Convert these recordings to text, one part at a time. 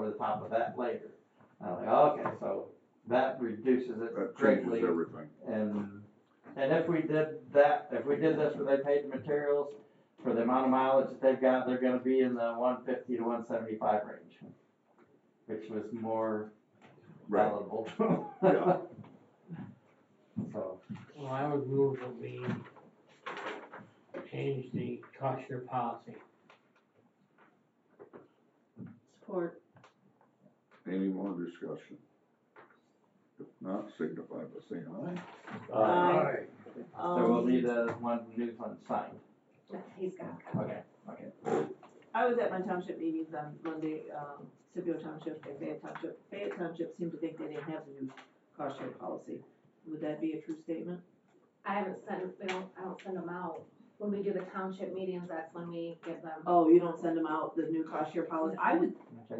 over the top of that later. I'm like, okay, so that reduces it That greatly. changes everything. And if we did that, if we did this where they paid the materials, for the amount of mileage that they've got, they're gonna be in the 150 to 175 range, which was more palatable. Yeah. So, Well, I would move that we change the cost share policy. Support. Any more discussion? If not, signify by saying aye. Aye. so we'll need one new one signed. He's got a copy. Okay. I was at my township meetings on Monday, Scipio Township, Fayette Township seemed to think they didn't have the new cost share policy. Would that be a true statement? I don't send them out. When we do the township meetings, that's when we give them. Oh, you don't send them out, the new cost share policy? I would,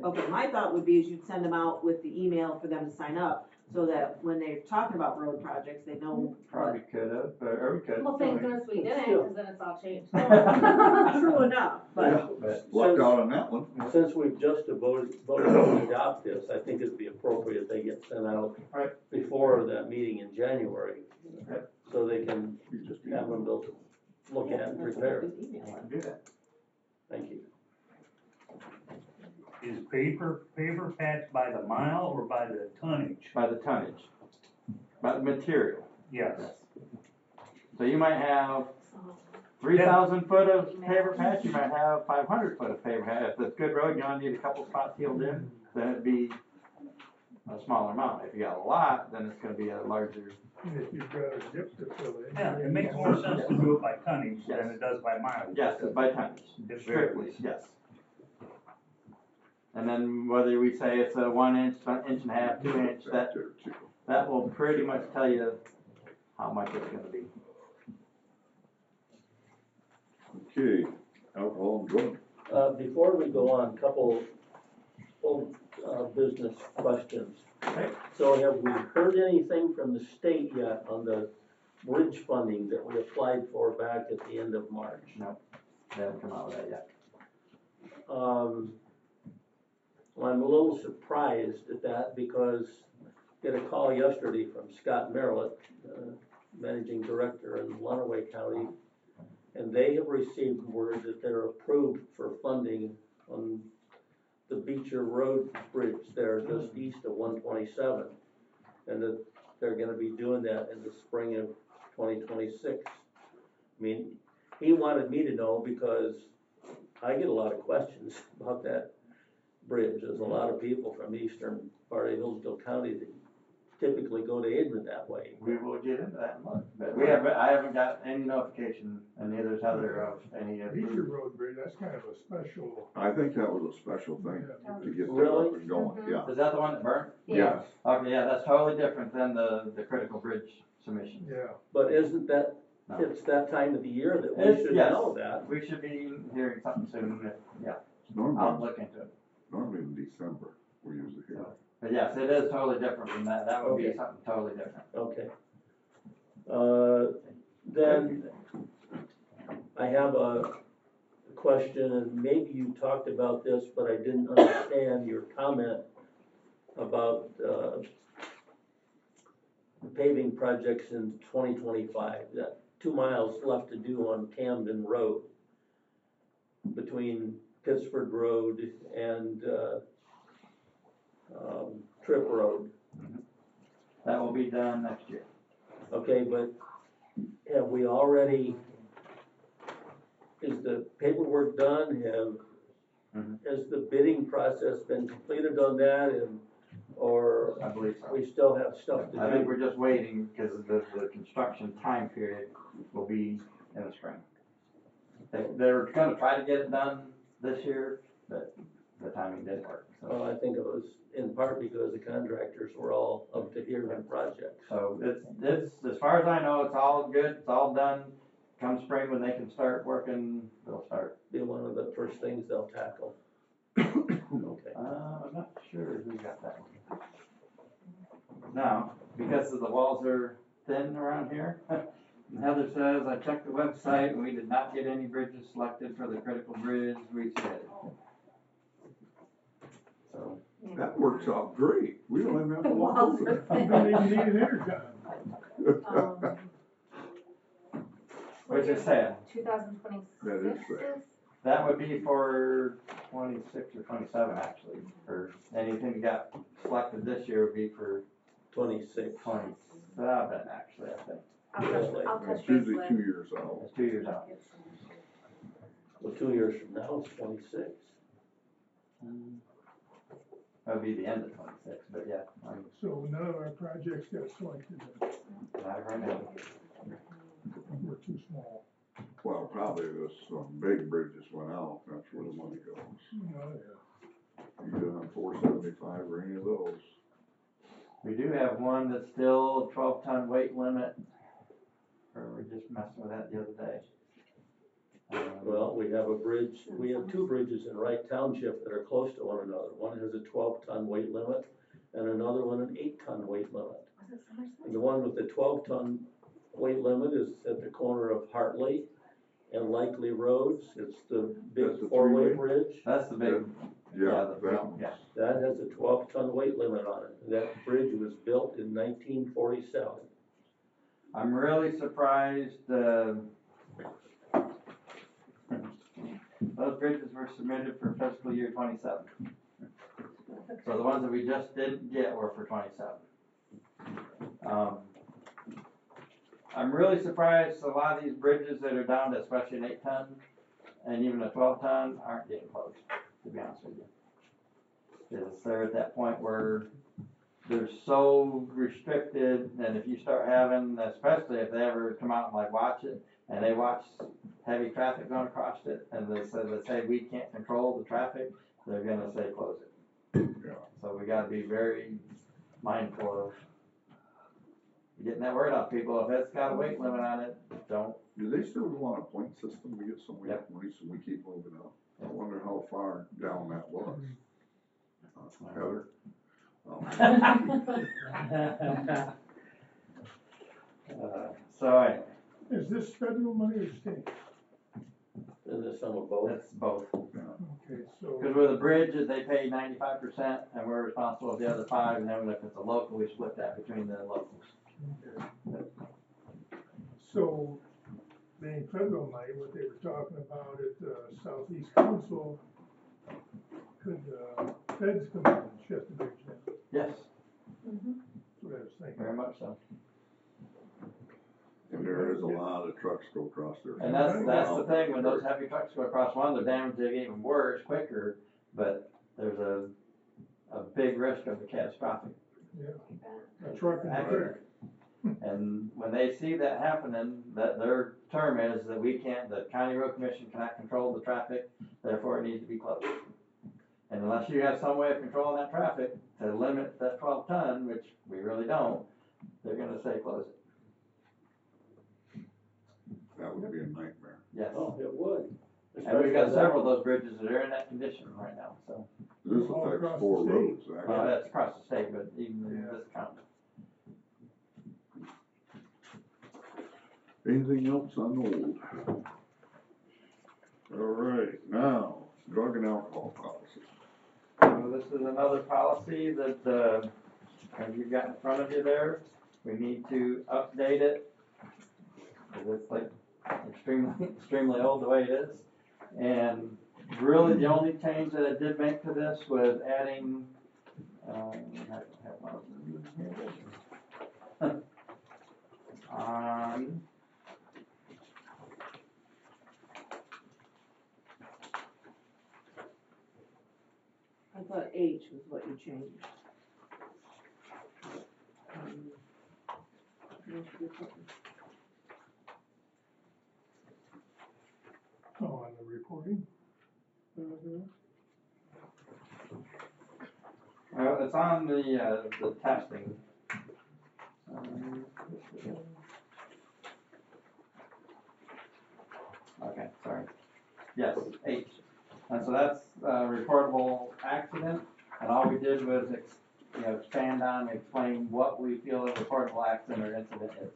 okay, my thought would be is you'd send them out with the email for them to sign up, so that when they're talking about road projects, they know. Probably could have, or we could. Well, thank goodness we didn't, because then it's all changed. True enough, but. But Lucked out on that one. Since we've just voted to adopt this, I think it'd be appropriate they get sent out before that meeting in January. Okay. So they can You just have them to look at and prepare. do that. Thank you. Is paper patch by the mile or by the tonnage? By the tonnage, by the material. Yes. So you might have 3,000 foot of paver patch, you might have 500 foot of paver patch. If it's good road, you only need a couple spots healed in, then it'd be a smaller amount. If you got a lot, then it's gonna be a larger. If you've got a dip to fill in. Yeah, it makes more sense to do it by tonnage than it does by mileage. Yes, it's by tonnage, It strictly, varies. yes. And then whether we say it's a 1 inch, inch and a half, 2 inch, Back there too. that will pretty much tell you how much it's gonna be. Okay, alcohol and drug. Before we go on, couple old business questions. Okay. So have we heard anything from the state yet on the bridge funding that we applied for back at the end of March? No, they haven't come out with that yet. Well, I'm a little surprised at that because I got a call yesterday from Scott Merritt, Managing Director in Lenawee County, and they have received word that they're approved for funding on the Beecher Road Bridge there just east of 127, and that they're gonna be doing that in the spring of 2026. I mean, he wanted me to know because I get a lot of questions about that bridge. There's a lot of people from the eastern part of Hillsdale County that typically go to Edmond that way. We will get into that in a month, but I haven't got any notification, and neither's Heather of any of Beecher Road Bridge, that's kind of a special. I think that was a special thing to get that Really? up and going, yeah. Is that the one that burnt? Yes. Okay, yeah, that's totally different than the critical bridge submission. Yeah. But isn't that, No. it's that time of the year that we It's- should yes. know that? We should be hearing something soon, yeah, I'll Normally, look into it. normally in December, we usually hear. But yes, it is totally different from that, that would be Okay. something totally different. Okay. Then I have a question, and maybe you talked about this, but I didn't understand your comment about the paving projects in 2025. That 2 miles left to do on Camden Road between Pittsford Road and Trip Road. That will be done next year. Okay, but have we already, is the paperwork done? Has the bidding process been completed on that, and, or I believe so. we still have stuff to I think do? we're just waiting, because the construction time period will be in the spring. They're gonna try to get it done this year, but the timing didn't work, so. Well, I think it was in part because the contractors were all up to here on projects. So it's, as far as I know, it's all good, it's all done. Come spring, when they can start working, they'll start. Be one of the first things they'll tackle. Okay. I'm not sure who got that one. Now, because the walls are thin around here, Heather says, I checked the website and we did not get any bridges selected for the critical bridge we submitted. So, That works out great. We don't even have to The walk walls over are there. You don't even need an intercom. Which is sad. 2026 That is sad. That would be for 26 or 27 actually, or anything that got selected this year would be for 26. 27 actually, I think. I'll touch It's base usually with. 2 years out. It's 2 years out. Well, 2 years from now, it's 26. That would be the end of 26, but yeah, So none of our projects got selected, not right now. we're too small. Well, probably this, big bridges went out, that's where the money goes. Oh, yeah. You get on 475 or any of those. We do have one that's still 12-ton weight limit, or we're just messing with that the other day. Well, we have we have 2 bridges in Wright Township that are close to one another. One has a 12-ton weight limit and another one an 8-ton weight limit. And the one with the 12-ton weight limit is at the corner of Hartley and Likely Roads. It's the big That's the 4-way three-way? bridge. That's the big, Yeah, the that one. yeah. That has a 12-ton weight limit on it. That bridge was built in 1947. I'm really surprised, those bridges were submitted for fiscal year 27. So the ones that we just didn't get were for 27. I'm really surprised a lot of these bridges that are down to especially an 8-ton and even a 12-ton aren't getting closed, to be honest with you. Because they're at that point where they're so restricted, and if you start having, especially if they ever come out and like watch it, and they watch heavy traffic going across it, and they say we can't control the traffic, they're gonna say close it. Yeah. So we gotta be very mindful of getting that word out, people. If it's got a weight limit on it, don't. Do they still want a point system to get some Yep. money so we keep moving up? I wonder how far down that was. Heather? Oh. So anyway, Is this federal money or state? And there's some of both. it's both. Okay, so, Because with the bridges, they pay 95%, and we're responsible for the other 5%, and then if it's a local, we split that between the locals. so being federal money, what they were talking about at the Southeast Council, could feds come in and shut the bridge down? Yes, That's what I was thinking. very much so. And there is a lot of trucks go across there. And that's the thing, when those heavy trucks go across one, the damage they get even worse, quicker, but there's a big risk of a catastrophic Yeah, a truck and a accident. wreck. And when they see that happening, that their term is that the county road commission cannot control the traffic, therefore it needs to be closed. And unless you have some way of controlling that traffic to limit that 12-ton, which we really don't, they're gonna say close it. That would be a nightmare. Yes. Oh, it would. And we've got several of those bridges that are in that condition right now, so. This All affects across 4 the state. roads, Well, actually. that's across the state, but even in Yeah. this county. Anything else on old? All right, now, drug and alcohol policy. So this is another policy that, as you've got in front of you there, we need to update it. Because it's like extremely old the way it is. And really the only change that I did make to this was adding, I have one of them here. I thought H was what you changed. Oh, on the reporting? Well, it's on the testing. Okay, sorry. Yes, H. And so that's a reportable accident, and all we did was expand on and explain what we feel a reportable accident or incident is.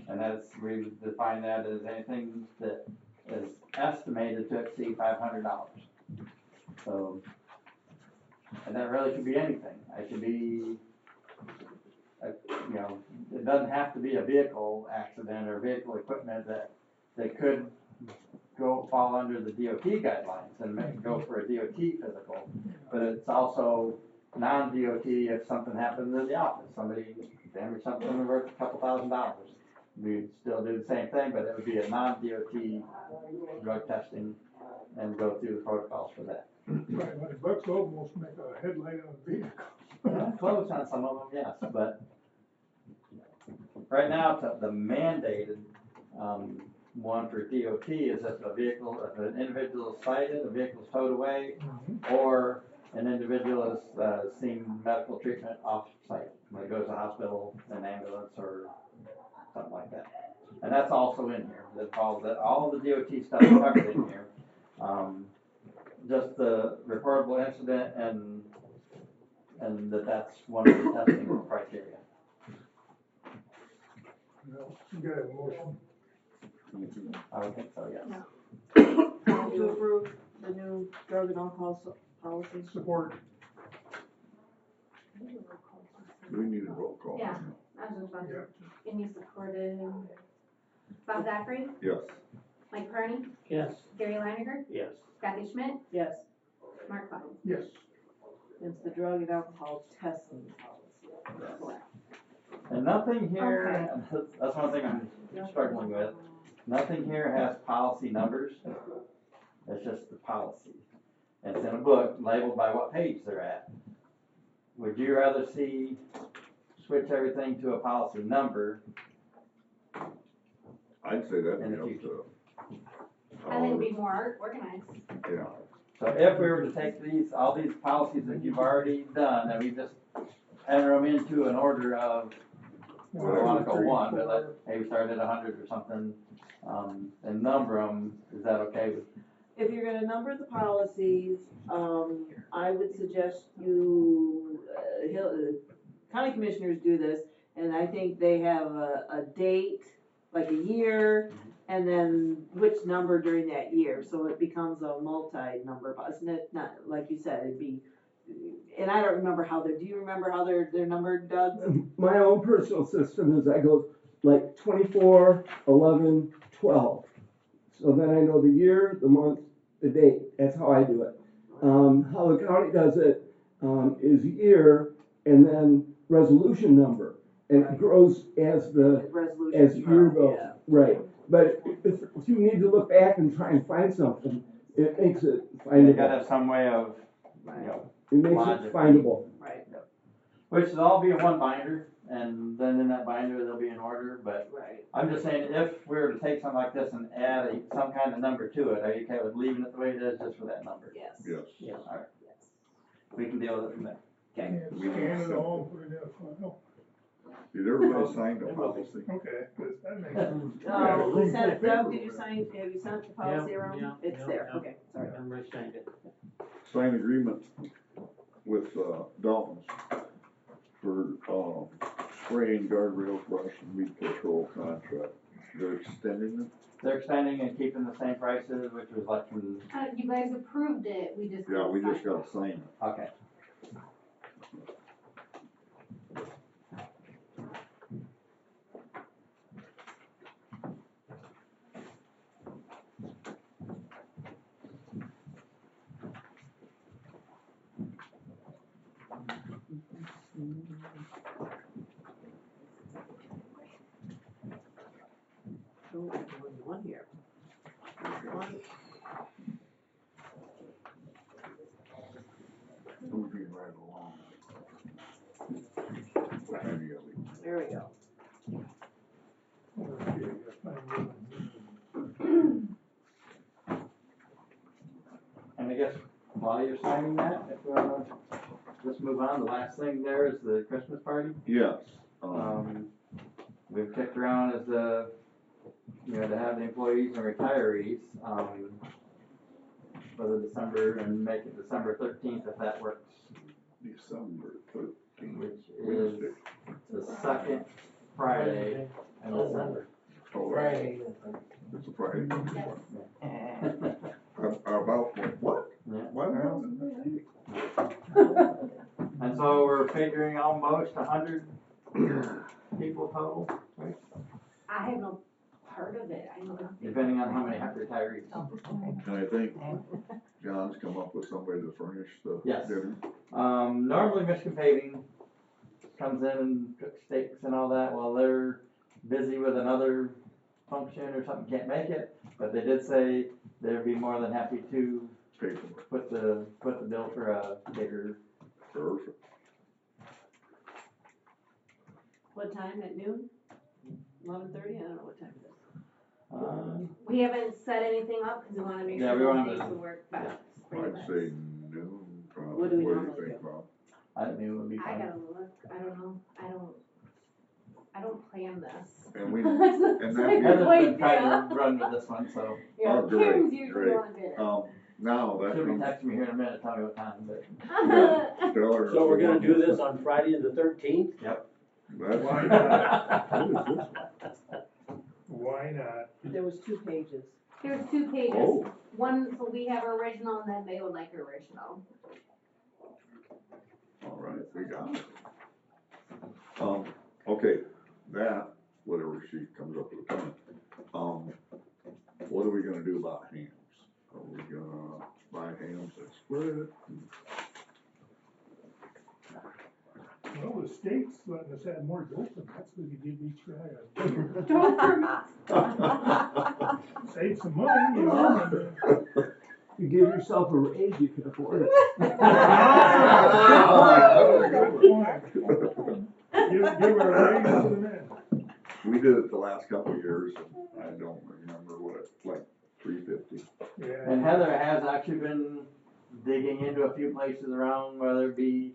And that's, we define that as anything that is estimated to exceed $500. So And that really could be anything. It could be, you know, it doesn't have to be a vehicle accident or vehicle equipment that could fall under the DOT guidelines and go for a DOT physical. But it's also non-DOT if something happens in the office, somebody damaged something worth a couple $1,000. We'd still do the same thing, but it would be a non-DOT drug testing and go through the protocols for that. $500 almost make a headlight on a vehicle. Close on some of them, yes, but right now, the mandated, one for DOT is if if an individual is cited, a vehicle is towed away, or an individual is seen medical treatment off-site, when it goes to the hospital, an ambulance, or something like that. And that's also in here, all the DOT stuff is covered in here. Just the reportable incident and that's one of the testing criteria. No, you got a motion. I would think so, yes. No. To approve the new drug and alcohol policy. Support. Do we need a roll call? Yeah. I was just about Yeah. to, and you supported Bob Zachary, Yes. Mike Kearney, Yes. Gary Leininger, Yes. Kathy Schmidt, Yes, Mark Klein. Yes. it's the drug and alcohol testing policy. Correct. And nothing here, Okay. and that's one thing I'm struggling with, nothing here has policy numbers. It's just the policy. It's in a book labeled by what page they're at. Would you rather switch everything to a policy number? I'd say that'd In be the up future. to. I think it'd be more organized. Yeah, So if we were to take all these policies that you've already done, and we just enter them into an order of, I don't wanna go one, but maybe start at 100 or something, and number them, is that okay with? If you're gonna number the policies, I would suggest you, county commissioners do this, and I think they have a date, like a year, and then which number during that year, so it becomes a multi-number, but isn't it not, like you said, it'd be, and I don't remember how do you remember how they're numbered, Doug? My own personal system is I go like 24, 11, 12. So then I know the year, the month, the date. That's how I do it. How the county does it is year and then resolution number. And it grows as the Resolutions year grow, goes. yeah. Right. But if you need to look back and try and find something, it makes it You gotta findable. have some way of, Right. you know, It makes logic. it findable. Right, which will all be in one binder, and then in that binder, they'll be in order, but right. I'm just saying, if we were to take something like this and add some kind of number to it, are you okay with leaving it the way it is just for that number? Yes. yes. Yeah. Alright, Yes. we can deal with it from there. Okay. And scan it all, put it in a file. Did everybody sign the policy? Okay, 'cause that makes sense. We sent, Doug, did you sign, have you sent the policy Yeah, around? yeah, It's yeah, there, yeah. okay, sorry. Everybody signed it. Sign agreement with, Dalton's for, spraying guardrails, brush and weed control contract. They're extending it? They're extending and keeping the same prices, which was like from, You guys approved it, we just. Yeah, we didn't just sign gotta sign it. okay. Oh, there's only one here. There's one. Moving right along. Maybe I'll leave. There we go. Okay, gotta find one. And I guess while you're signing that, if we wanna just move on, the last thing there is the Christmas party. Yes, We've kicked around as to have the employees and retirees, for the December, and make it December 13th if that works, December 13th. which is the second Friday in December. Oh, Friday. it's a Friday. it. About what? Yeah. What? So we're figuring almost 100 people total, right? I have no part of it, I know nothing. Depending on how many have retirees. And I think John's come up with somebody to furnish the Yes. dinner. Normally Michigan Paving comes in and cooks steaks and all that while they're busy with another function or something, can't make it. But they did say they'd be more than happy to Pay for it. put the bill for a caterer. Perfect. What time, at noon? 11:30, I don't know what time it is. We haven't set anything up, cause we wanna make Yeah, sure we the wanted dates to- will work best. for you I'd guys. say noon, probably. What do we you normally think, do? Bob? I knew it would be I fun. gotta look, I don't know, I don't plan this. And we, That's and that a Heather's good been point, trying yeah. to run with this one, so Yeah, Oh, great, Kim's usually great. on it. now that she'll be comes texting me here in a minute, tell me what time, but. stellar. So we're gonna do this on Friday the 13th? That's. Why not? What is this? Why not? There was 2 pages. There's 2 pages, Oh, one, so we have original, and then they would like original. all right, we got it. Okay, that, whatever she comes up with, what are we gonna do about hams? Are we gonna buy hams and split it? Well, the state's letting us have more open, that's what you give each guy save some money, you know. and, You give yourself a raise, you can afford it. Good point. Give her a raise to the men. We did it the last couple of years, and I don't remember what it's like, $3.50. Yeah. And Heather has actually been digging into a few places around, whether it be,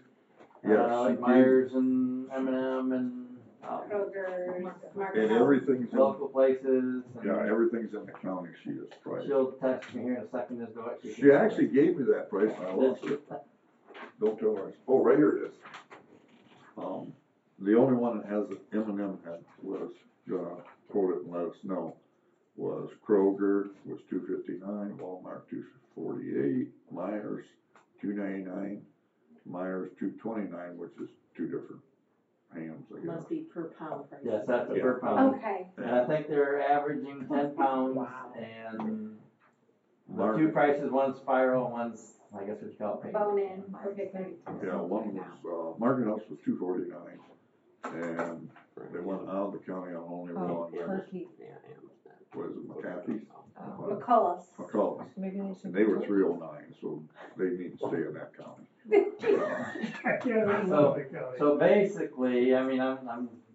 Yeah, she like did. Myers and M&M and, Kroger's, Market And Health. everything's, local places. And yeah, everything's in the county, she is priced. she'll text me here in a second as to what she. She actually gave me that price, and I lost it. Don't tell her. Oh, right here it is. The only one that has it, M&M had, was, quote it and let us know, was Kroger was $2.59, Walmart $2.48, Myers $2.99, Myers $2.29, which is 2 different hams, I guess. Must be per pound price. Yes, that's a Yeah. per pound. Okay, And I think they're averaging 10 pounds Wow. and the Mark- 2 prices, one's spiral, one's, I guess what you call it. bone in, or pick 32. Yeah, one was, Market House was $2.49, and they went out of the county on only one, that was, what is it, McCaffey's? McCullough's. McCullough's. And they were $3.09, so they need to stay in that county. Yeah, that's Lake County. So basically, I mean, don't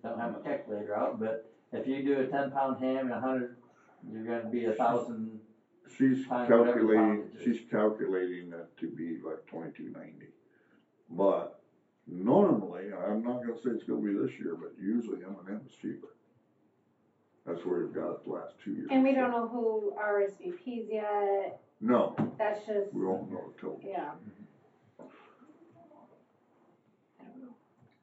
have my calculator out, but if you do a 10-pound ham and 100, you're gonna be 1,000. She's Times whatever calculating, poundage is. she's calculating that to be like $22.90. But normally, I'm not gonna say it's gonna be this year, but usually M&M is cheaper. That's where we've got it the last 2 years. And we don't know who RSVP's yet, No, that's just, we won't know till. yeah.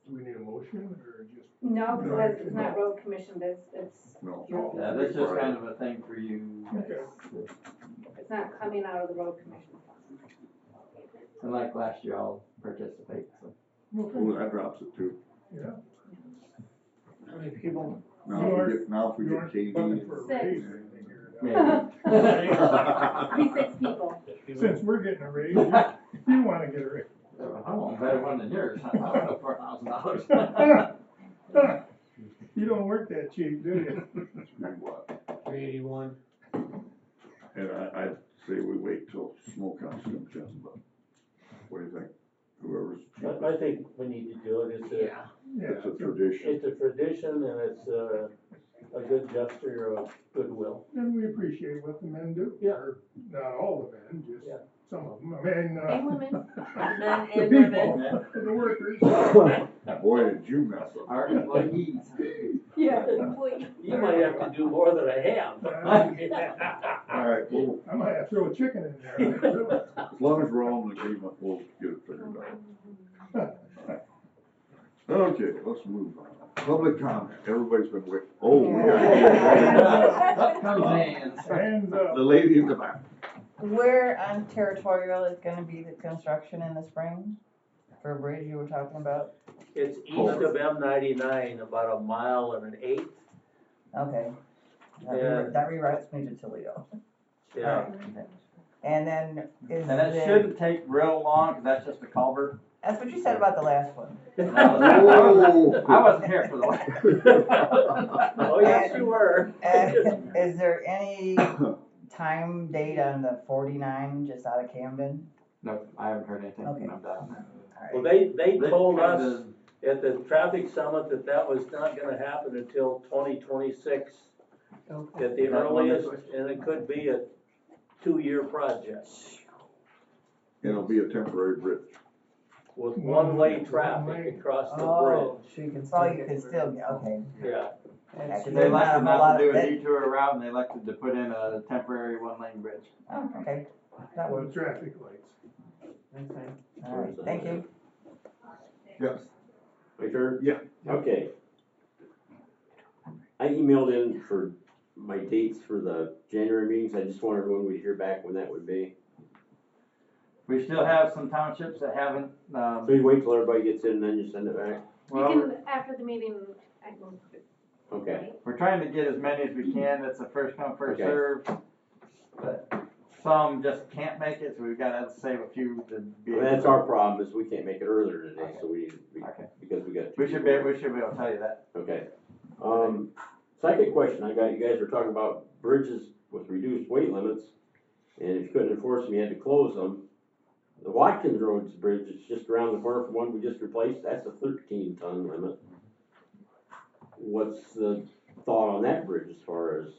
Do we need a motion or just? No, because it's not road commission, but it's, No. Yeah, that's just kind of a thing for you guys. Okay. it's not coming out of the road commission fund. And like last year, I'll participate, so. Oh, that drops it too. Yeah. How many people? Now if we You get aren't KD. looking for a Six. raise or anything here. Maybe. Be 6 people. Since we're getting a raise, you wanna get a raise. I want a better one than yours, I don't know, $4,000. You don't work that cheap, do you? What? 381. And I'd say we wait till Smokehouse comes in, but what do you think? Whoever's cheapest. I think we need to do it, Yeah. It's a tradition. it's a tradition and it's a good gesture of goodwill. And we appreciate what the men do. Yeah. Or not all the men, just Yeah. some of them. I mean, And women. Men the and people, women. the workers. Boy, did you mess up. Our employees. Yeah. You might have to do more than a ham. All right, well, I might have to throw a chicken in there. as long as we're all in agreement, we'll get it figured out. Okay, let's move on. Public comment, everybody's been waiting. Oh, we got Up comes hands. Hands up. the lady in the back. Where on territorial is gonna be the construction in the spring? for a bridge you were talking about? It's east of M99, about 1.125 miles. Okay. Yeah. That reroutes me to Toledo. Yeah. Alright. And then is And that there, shouldn't take real long, cause that's just a culvert. that's what you said about the last one. I wasn't here for the last. Oh, yes, you were. And is there any time date on the 49 just out of Camden? Nope, I haven't heard anything Okay. from them. Well, Alright. they told us kinda- at the traffic summit that was not gonna happen until 2026 at the Is that one earliest, that- and it could be a 2-year project It'll be a temporary bridge. with One one-way way. traffic across the Oh, bridge. so you can still, okay. Yeah. Actually, They there's not a elected whole not lot to do of a that. detour route, and they elected to put in a temporary one-lane bridge. Oh, okay, that With works. traffic lights. That's fine. Alright, thank you. Yes. My turn? Yeah. Okay. I emailed in for my dates for the January meetings, I just wondered when we'd hear back when that would be. We still have some townships that haven't, So you wait till everybody gets in and then you send it back? You well, can, after the meeting, I can. Okay. we're trying to get as many as we can, it's a first come, first Okay. served. But some just can't make it, so we've gotta save a few to be. Well, that's our problem, is we can't make it earlier today, so we need, Okay. because we got. We should be able to tell you that. Okay. Second question, I got, you guys were talking about bridges with reduced weight limits, and if you couldn't enforce them, you had to close them. The Watkins Road's bridge, it's just around the corner from one we just replaced, that's a 13-ton limit. What's the thought on that bridge as far as?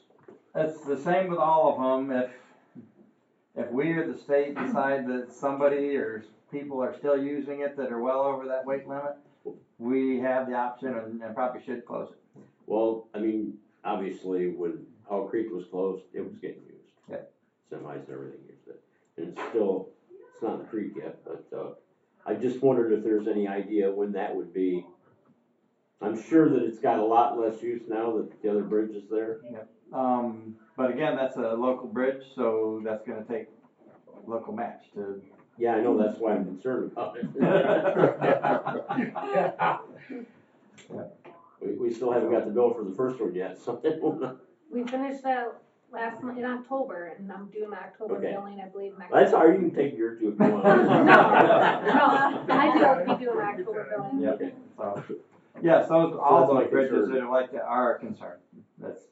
It's the same with all of them, if we or the state decide that somebody or people are still using it that are well over that weight limit, we have the option and probably should close it. Well, I mean, obviously, when Hall Creek was closed, it was getting used. Yeah. Semis and everything used it. And it's still, it's not in the creek yet, but, I just wondered if there's any idea when that would be. I'm sure that it's got a lot less use now that the other bridge is there. But again, that's a local bridge, so that's gonna take local match to. Yeah, I know, that's why I'm concerned about it. We still haven't got the bill for the first one yet, so. We finished that last month, in October, and I'm doing my October Okay. billing, I believe, next. That's all right, you can take your two if you want. No, I do my October billing. Yeah, Okay. so, yes, those, So all that's my those bridges concern. that are like that are a concern. That's,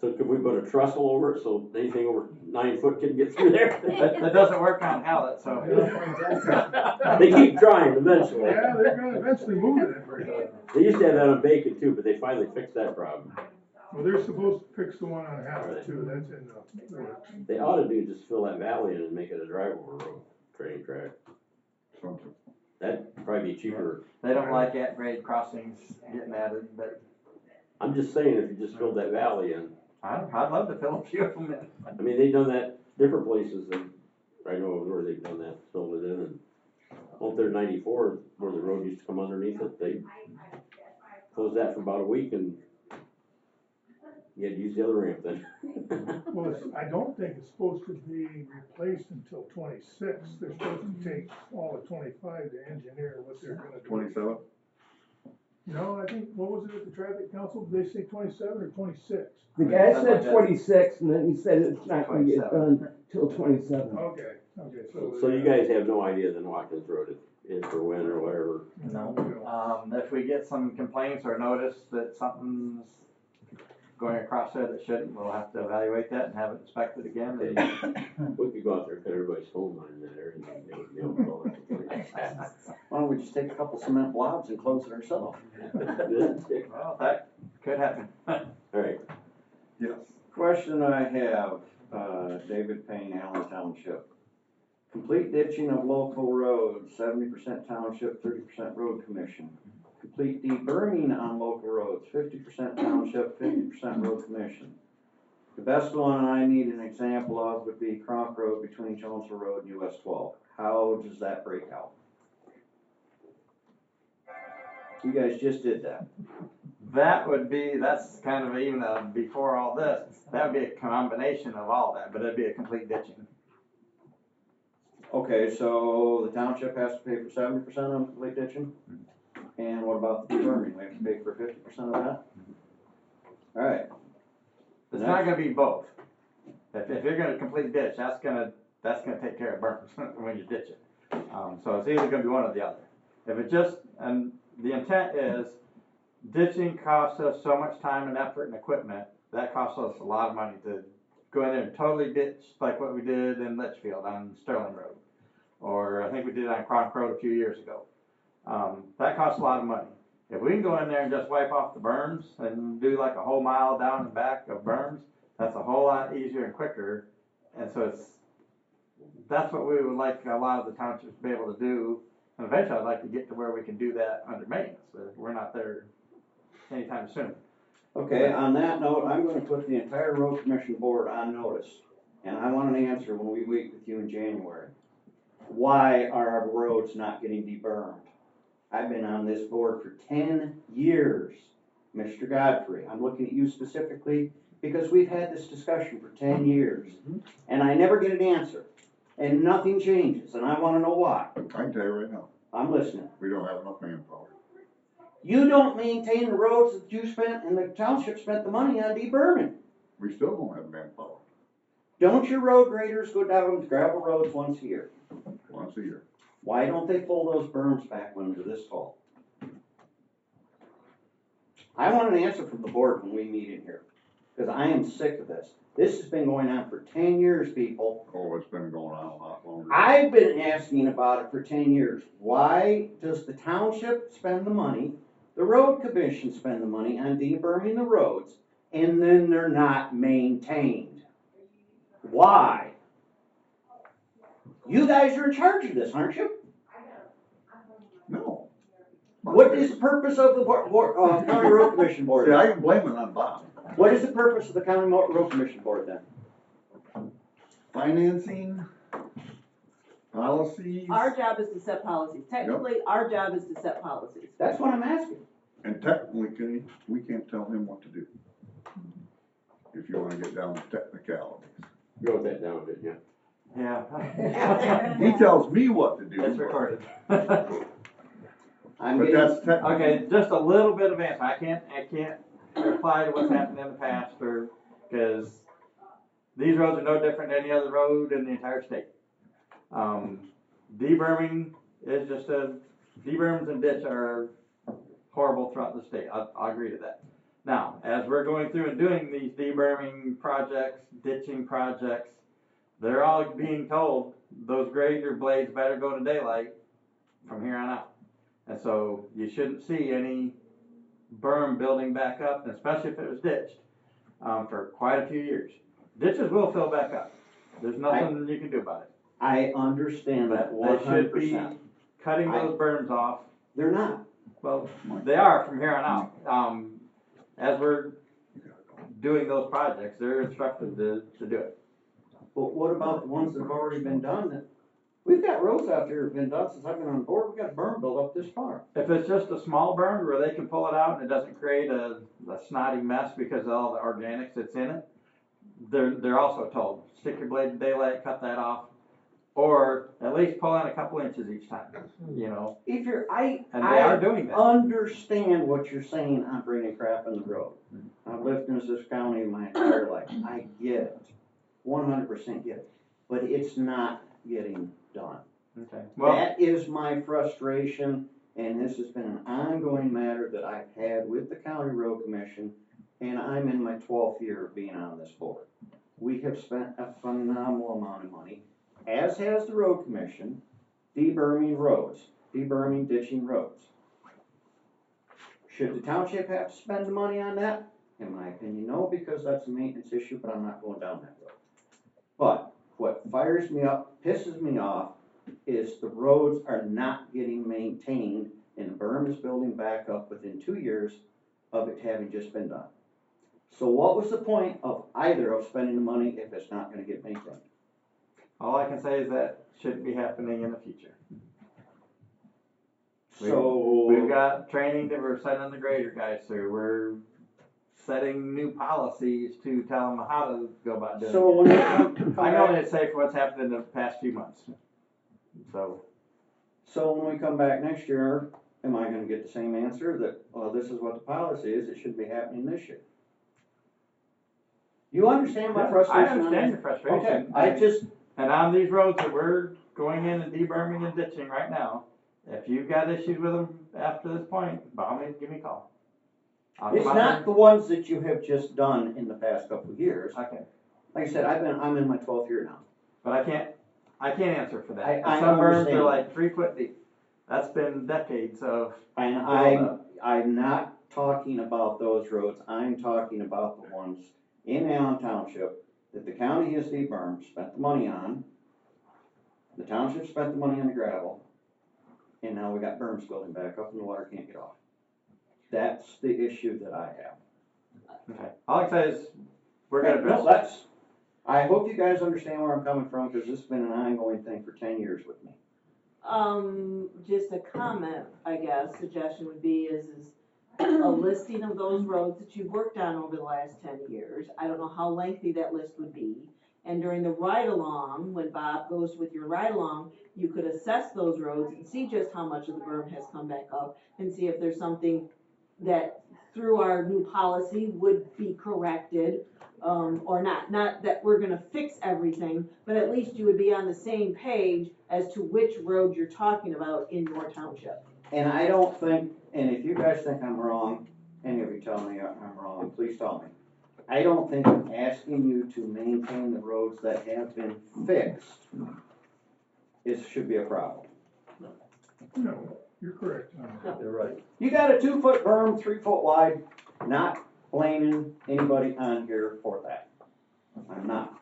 So could we put a trestle over it so anything over 9 foot can get through there? that doesn't work on Hallett, so. They keep trying eventually. Yeah, they're gonna eventually move it, bridge. They used to have that on Bacon too, but they finally fixed that problem. Well, they're supposed to fix the one on Howard too, that's in the works. They ought to do just fill that valley in and make it a drive-over road, train track. Something. That'd probably be cheaper. They don't like at-grade crossings getting added, but I'm just saying, if you just filled that valley in, I'd love to fill a few of them in. I mean, they've done that different places and I know of where they've done that, filled it in and out there 94, where the road used to come underneath it, they closed that for about a week and you had to use the other ramp then. Well, I don't think it's supposed to be replaced until 26. They're supposed to take all of 25 to engineer what they're gonna do. 27? No, I think, what was it at the traffic council? Did they say 27 or 26? The guy said 26, and then he said it's not gonna get done till 27. Okay, So you guys have no idea then Watkins Road is for when or whatever. No. If we get some complaints or notice that something's going across there that shouldn't, we'll have to evaluate that and have it inspected again. We could go out there and cut everybody's phone line in that area and they would know it. Why don't we just take a couple cement blobs and close it ourselves? Well, that could happen. Alright, Yes. Question I have, David Payne, Allen Township. Complete ditching of local roads, 70% township, 30% road commission. Complete deberming on local roads, 50% township, 50% road commission. The best one I need an example of would be Cronk Road between Jonesville Road and US 12. How does that break out? You guys just did that. That's kind of even before all this, that would be a combination of all that, but it'd be a complete ditching. Okay, so the township has to pay for 70% of complete ditching? And what about the deburming? We have to pay for 50% of that? Alright. It's not gonna be both. If you're gonna complete ditch, that's gonna take care of burns when you ditch it. So it's either gonna be one or the other. If it just, and the intent is, ditching costs us so much time and effort and equipment, that costs us a lot of money to go in there and totally ditch, like what we did in Litchfield on Sterling Road. Or I think we did it on Cronk Road a few years ago. That costs a lot of money. If we can go in there and just wipe off the berms and do like a whole mile down and back of berms, that's a whole lot easier and quicker. And so that's what we would like a lot of the townships to be able to do. And eventually I'd like to get to where we can do that under maintenance. We're not there anytime soon. Okay, on that note, I'm gonna put the entire road commission board on notice, and I want an answer when we meet with you in January. Why are our roads not getting debermed? I've been on this board for 10 years, Mr. Godfrey. I'm looking at you specifically because we've had this discussion for 10 years, and I never get an answer, and nothing changes, and I wanna know why. I can tell you right now, I'm listening. we don't have enough manpower. You don't maintain the roads that you spent and the township spent the money on deberming. We still don't have manpower, Don't your road graders go down gravel roads once a year? once a year. Why don't they pull those berms back when they're this tall? I want an answer from the board when we meet in here, because I am sick of this. This has been going on for 10 years, people. Oh, it's been going on a lot longer. I've been asking about it for 10 years. Why does the township spend the money, the road commission spend the money on deberming the roads, and then they're not maintained? Why? You guys are in charge of this, aren't you? No. What is the purpose of the county road commission board? See, I can blame it on Bob. What is the purpose of the county road commission board then? Financing, policies, Our job is to set policies. Technically, our job is to set policies. That's what I'm asking. and technically, we can't tell him what to do. If you wanna get down to technicalities. Wrote that down, didn't you? Yeah. He tells me what to do. It's but- recorded. I'm But getting, that's technically. Okay, just a little bit of answer. I can't reply to what's happened in the past because these roads are no different than any other road in the entire state. Deberming is deberms and ditch are horrible throughout the state. I'll agree to that. Now, as we're going through and doing these deberming projects, ditching projects, they're all being told those grader blades better go to daylight from here on out. And so you shouldn't see any berm building back up, especially if it was ditched, for quite a few years. Ditches will fill back up. There's nothing you can do about it. I understand that But they should be 100%. cutting those berms off. They're not. Well, they are from here on out. As we're doing those projects, they're instructed to do it. But what about the ones that have already been done? We've got roads out there that have been done since I've been on board. We've got a berm built up this far. If it's just a small berm where they can pull it out and it doesn't create a snotty mess because of all the organics that's in it, they're also told, stick your blade in daylight, cut that off, or at least pull in a couple inches each time, you know. If you're, And they are doing that. understand what you're saying on bringing crap in the road. I've lived in this county my entire life. I get it. 100% get it. But it's not getting done. Okay. Well, That is my frustration, and this has been an ongoing matter that I've had with the county road commission, and I'm in my 12th year of being on this board. We have spent a phenomenal amount of money, as has the road commission, deberming roads, deberming, ditching roads. Should the township have to spend the money on that? In my opinion, no, because that's a maintenance issue, but I'm not going down that road. But what fires me up, pisses me off, is the roads are not getting maintained, and the berm is building back up within 2 years of it having just been done. So what was the point of either of spending the money if it's not gonna get maintained? all I can say is that shouldn't be happening in the future. So. We've got training that we're sending the grader guys through. We're setting new policies to tell them how to go about doing So it. when it comes I know it's safe what's happened in the past few months. So, So when we come back next year, am I gonna get the same answer that, well, this is what the policy is, it should be happening this year? You understand my yeah, frustration I on understand this? your frustration. Okay, I just, And on these roads that we're going in and deberming and ditching right now, if you've got issues with them after this point, by all means, give me a call. I'll it's come out not the ones that you have just done in the past couple of years. there. Okay, Like I said, I'm in my 12th year now. but I can't answer for that. I Some berms understand. are like 3 foot deep. That's been decades of, And I'm not talking about those roads, I'm talking about the ones in Allen Township that the county has debermed, spent the money on. The township spent the money on the gravel, and now we got berms building back up and the water can't get off. That's the issue that I have. okay. All I can say is, we're gonna No, address. I hope you guys understand where I'm coming from, because this has been an ongoing thing for 10 years with me. Just a comment, I guess, suggestion would be is a listing of those roads that you've worked on over the last 10 years. I don't know how lengthy that list would be. And during the ride-along, when Bob goes with your ride-along, you could assess those roads and see just how much of the berm has come back up and see if there's something that through our new policy would be corrected, or not. Not that we're gonna fix everything, but at least you would be on the same page as to which road you're talking about in your township. And I don't think, and if you guys think I'm wrong, any of you tell me I'm wrong, please tell me. I don't think asking you to maintain the roads that have been fixed should be a problem. No, you're correct. You're right. You got a 2-foot berm, 3-foot wide, not blaming anybody on here for that. I'm not.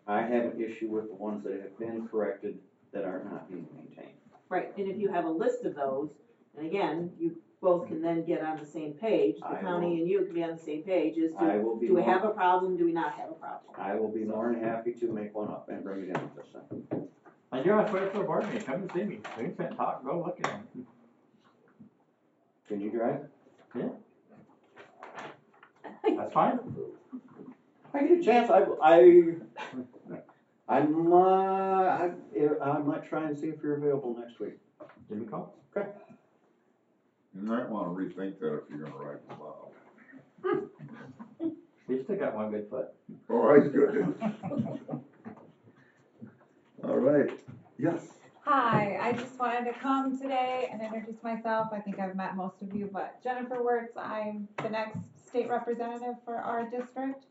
I have an issue with the ones that have been corrected that are not being maintained. Right, and if you have a list of those, and again, you both can then get on the same page, the I county will. and you can be on the same page as I to, will be do we more- have a problem, do we not have a problem? I will be more than happy to make one up and bring it in with this thing. And you're on Twitter for the board meeting, come and see me. We can sit and talk, go look at them. Can you drive? That's fine. If I get a chance, I might try and see if you're available next week. Give me a call. Okay. You might wanna rethink that if you're gonna ride the plow. We still got one good foot. All right, good. All right, yes. Hi, I just wanted to come today and introduce myself. I think I've met most of you, but Jennifer Wertz, I'm the next state representative for our district.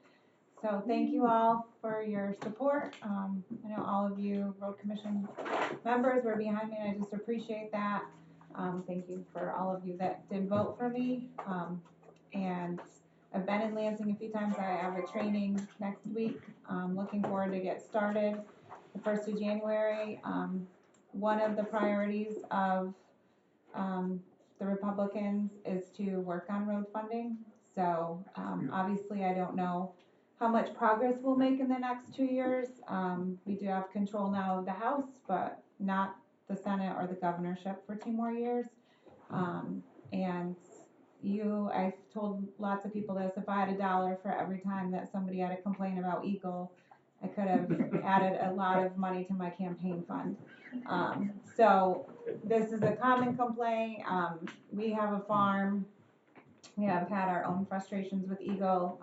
So thank you all for your support. I know all of you road commission members were behind me and I just appreciate that. Thank you for all of you that did vote for me. And I've been in Lansing a few times. I have a training next week. Looking forward to get started the 1st of January. One of the priorities of the Republicans is to work on road funding. So obviously I don't know how much progress we'll make in the next 2 years. We do have control now of the House, but not the Senate or the governorship for 2 more years. And I've told lots of people this, if I had $1 for every time that somebody had a complaint about Eagle, I could have added a lot of money to my campaign fund. So this is a common complaint. We have a farm. We have had our own frustrations with Eagle.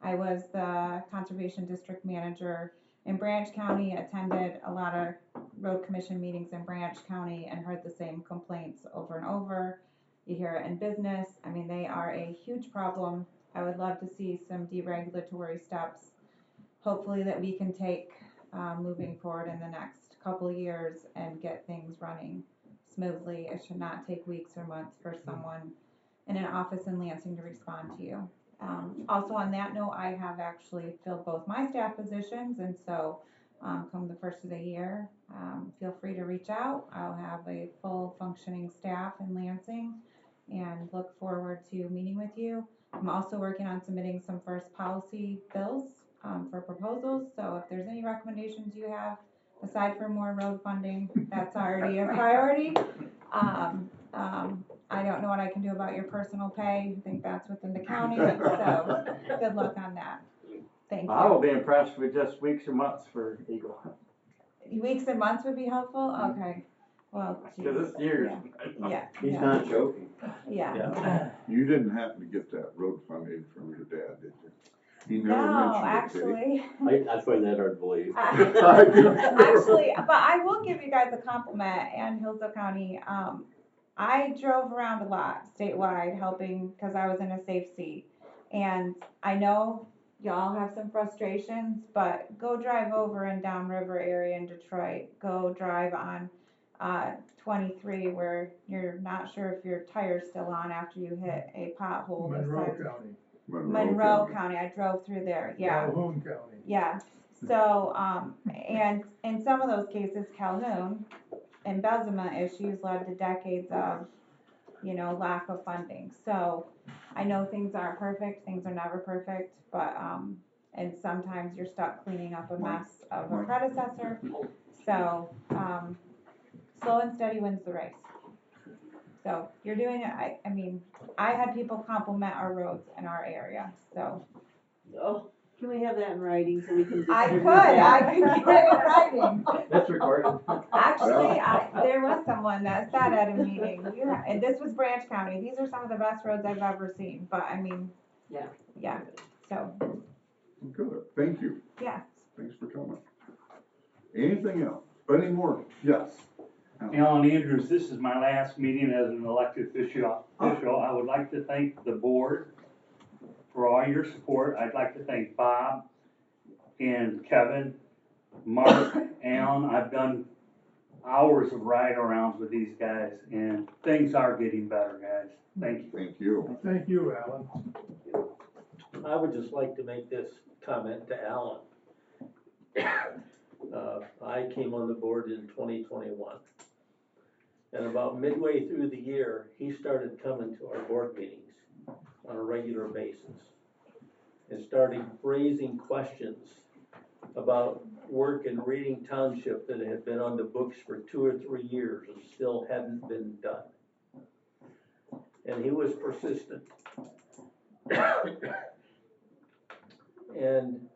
I was the conservation district manager in Branch County, attended a lot of road commission meetings in Branch County and heard the same complaints over and over. You hear it in business. I mean, they are a huge problem. I would love to see some deregulatory steps, hopefully that we can take moving forward in the next couple of years and get things running smoothly. It should not take weeks or months for someone in an office in Lansing to respond to you. Also on that note, I have actually filled both my staff positions, and so come the 1st of the year, feel free to reach out. I'll have a full functioning staff in Lansing and look forward to meeting with you. I'm also working on submitting some first policy bills for proposals, so if there's any recommendations you have, aside from more road funding, that's already a priority. I don't know what I can do about your personal pay. I think that's within the county, so good luck on that. Thank you. I will be impressed with just weeks or months for Eagle. Weeks and months would be helpful, okay, well, geez. Cause it's years. Yeah, He's yeah, not joking. yeah. Yeah. You didn't happen to get that road funding from your dad, did you? He never No, mentioned it, did he? actually. I find that hard to believe. I do too. Actually, but I will give you guys a compliment and Hillsdale County. I drove around a lot statewide helping because I was in a safe seat. And I know y'all have some frustrations, but go drive over in downriver area in Detroit. Go drive on 23 where you're not sure if your tire's still on after you hit a pothole. Monroe besides- County, Monroe County, I drove through there, yeah. Calhoun County. Yeah, so, and in some of those cases, Calhoun, embezzlement issues led to decades of, lack of funding. So I know things aren't perfect, things are never perfect, but, and sometimes you're stuck cleaning up a mess of a predecessor. So, slow and steady wins the race. So you're doing it, I mean, I had people compliment our roads in our area, so. Oh, can we have that in writing so we can I distribute could that? get it in writing. That's recorded. Actually, there was someone that said at a meeting, and this was Branch County, these are some of the best roads I've ever seen, but I mean, Yeah. so, Good, thank you. yeah. Thanks for coming. Anything else? Any more? Yes. Alan Andrews, this is my last meeting as an elected official. I would like to thank the board for all your support. I'd like to thank Bob and Kevin, Mark, Alan. I've done hours of ride-arounds with these guys, and things are getting better, guys. Thank you. Thank you. Thank you, Alan. I would just like to make this comment to Alan. I came on the board in 2021. And about midway through the year, he started coming to our board meetings on a regular basis and started raising questions about work in Reading Township that had been on the books for 2 or 3 years and still hadn't been done. And he was persistent. And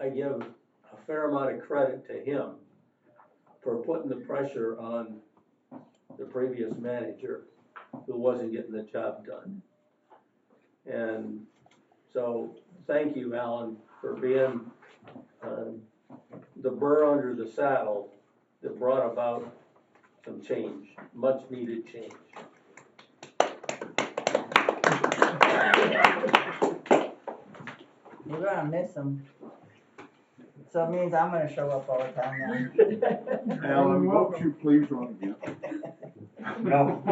I give a fair amount of credit to him for putting the pressure on the previous manager who wasn't getting the job done. And so, thank you, Alan, for being the burr under the saddle that brought about some change, much needed change. We're gonna miss him. So it means I'm gonna show up all the time now. Alan, won't you please run again? No.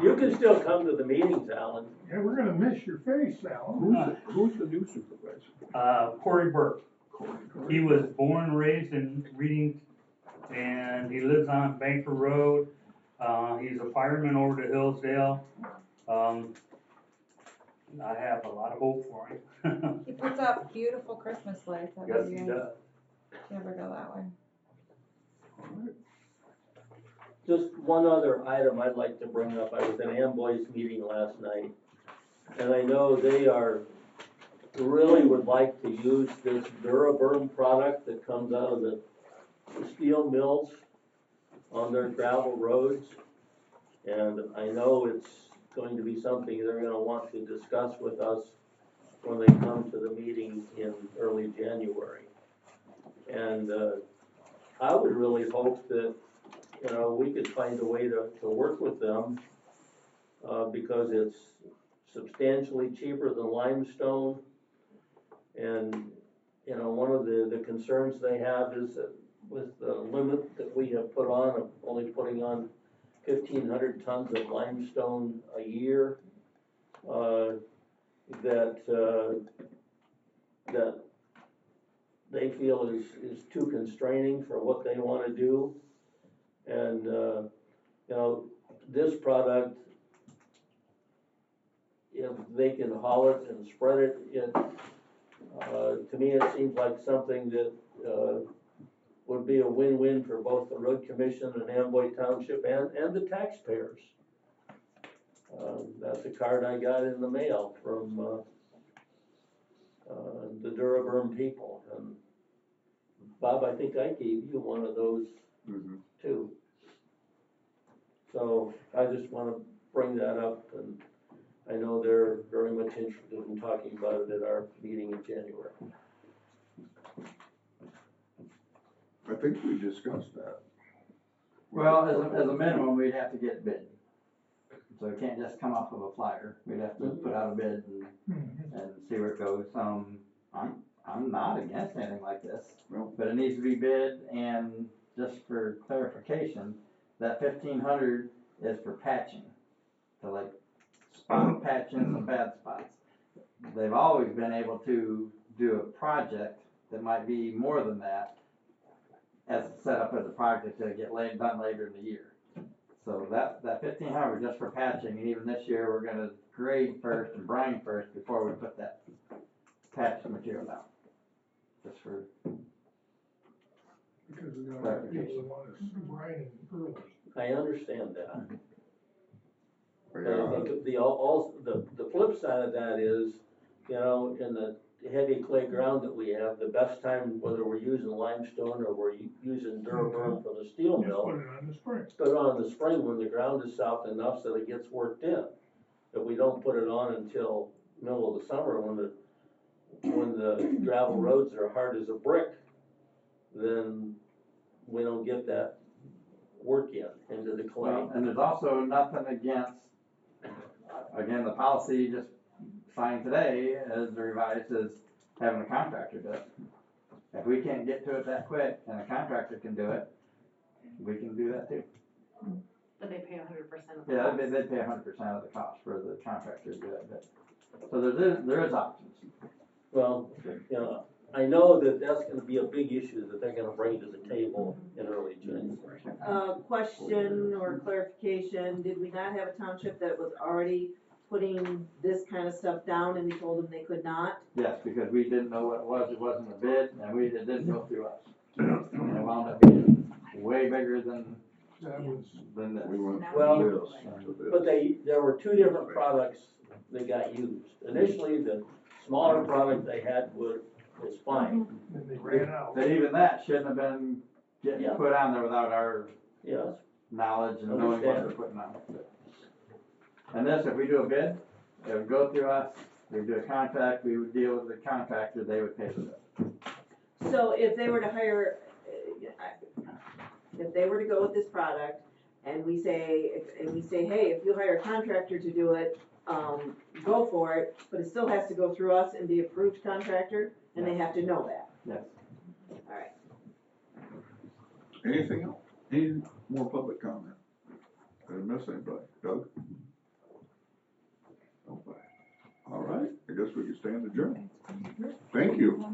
You can still come to the meetings, Alan. Yeah, we're gonna miss your face, Alan. Who's the new supervisor? Corey Burke. He was born and raised in Reading, and he lives on Banker Road. He's a fireman over to Hillsdale. I have a lot of hope for him. He puts up beautiful Christmas lights Yes, every he year. does. If you ever go that way. Just one other item I'd like to bring up. I was in Amboy's meeting last night, and I know they really would like to use this Duraburn product that comes out of the steel mills on their gravel roads. And I know it's going to be something they're gonna want to discuss with us when they come to the meeting in early January. And I would really hope that, we could find a way to work with them because it's substantially cheaper than limestone. And, one of the concerns they have is that with the limit that we have put on of only putting on 1,500 tons of limestone a year, that they feel is too constraining for what they want to do. And, this product, if they can haul it and spread it, to me, it seems like something that would be a win-win for both the road commission and Amboy Township and the taxpayers. That's a card I got in the mail from the Duraburn people, and Bob, I think I gave you one of those Mhm. too. So I just wanna bring that up, and I know they're very much interested in talking about it at our meeting in January. I think we discussed that. Well, as a minimum, we'd have to get bid. So it can't just come off of a flyer, we'd have to put out a bid and see where it goes. I'm not against anything like this, No. but it needs to be bid, and just for clarification, that 1,500 is for patching, to like spot patching some bad spots. They've always been able to do a project that might be more than that, as set up as a project to get done later in the year. So that 1,500 just for patching, and even this year, we're gonna grade first and brine first before we put that patch material down. Just for, Because we got people that want us grinding early. I understand that. But I Yeah, think the flip side of that is, you know, in the heavy clay ground that we have, the best time, whether we're using limestone or we're using Duraburn from the steel Just mill, put it on the spring. put it on in the spring when the ground is soft enough so that it gets worked in. If we don't put it on until middle of the summer when the gravel roads are hard as a brick, then we don't get that work into the clay. well, and there's also nothing against, again, the policy you just signed today, as revised, is having a contractor do it. If we can't get to it that quick, and a contractor can do it, we can do that too. But they pay 100% of the Yeah, cost. they'd pay 100% of the cost for the contractor to do it, but, so there is options. Well, you know, I know that that's gonna be a big issue that they're gonna bring to the table in early January. Question or clarification, did we not have a township that was already putting this kind of stuff down and we told them they could not? Yes, because we didn't know what it wasn't a bid, and it didn't go through us. And it wound up being way bigger than That was, this. we went Well, from this to this. But there were two different products that got used. Initially, the smaller product they had was fine. and they ran out. But even that shouldn't have been getting Yeah. put on there without our Yes, knowledge and knowing what they're Understand. putting on. And this, if we do a bid, it would go through us, we'd do a contract, we would deal with the contractor, they would pay for it. So if they were to hire, if they were to go with this product, and we say, hey, if you hire a contractor to do it, go for it, but it still has to go through us and be approved contractor, and they have to know that. Yes. Alright. Anything else? Any more public comment? Did I miss anybody? Doug? Nobody. All right, I guess we can stand adjourned. Thank you.